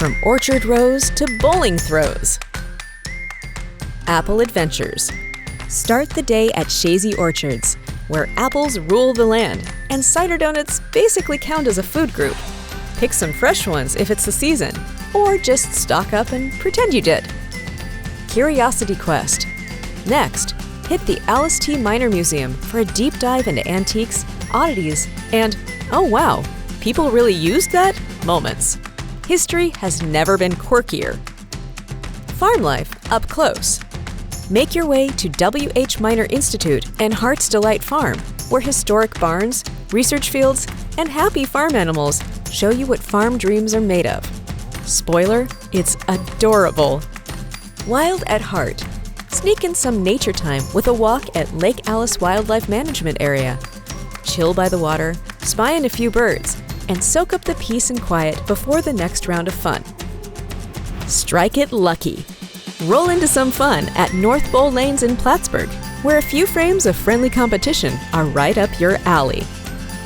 From orchard rows to bowling throws. Apple Adventures. Start the day at Shazy Orchards, where apples rule the land, and cider donuts basically count as a food group. Pick some fresh ones if it's the season, or just stock up and pretend you did. Curiosity Quest. Next, hit the Alice T. Minor Museum for a deep dive into antiques, oddities, and, oh wow, people really used that? Moments. History has never been quirkier. Farm life up close. Make your way to W.H. Minor Institute and Heart's Delight Farm, where historic barns, research fields, and happy farm animals show you what farm dreams are made of. Spoiler, it's adorable. Wild at Heart. Sneak in some nature time with a walk at Lake Alice Wildlife Management Area. Chill by the water, spy in a few birds, and soak up the peace and quiet before the next round of fun. Strike it lucky. Roll into some fun at North Bowl Lanes in Plattsburgh, where a few frames of friendly competition are right up your alley.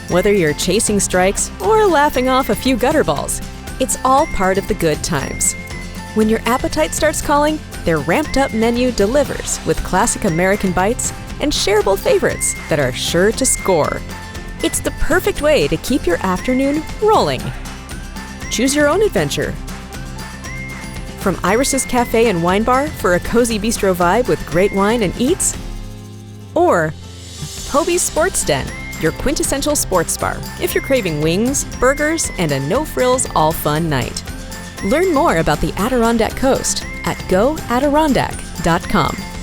Whether you're chasing strikes or laughing off a few gutter balls, it's all part of the good times. When your appetite starts calling, their ramped-up menu delivers with classic American bites and shareable favorites that are sure to score. It's the perfect way to keep your afternoon rolling. Choose your own adventure. From Iris's Cafe and Wine Bar for a cozy bistro vibe with great wine and eats, or Hobie's Sports Den, your quintessential sports bar if you're craving wings, burgers, and a no-frills all-fun night. Learn more about the Adirondack Coast at goadirondack.com.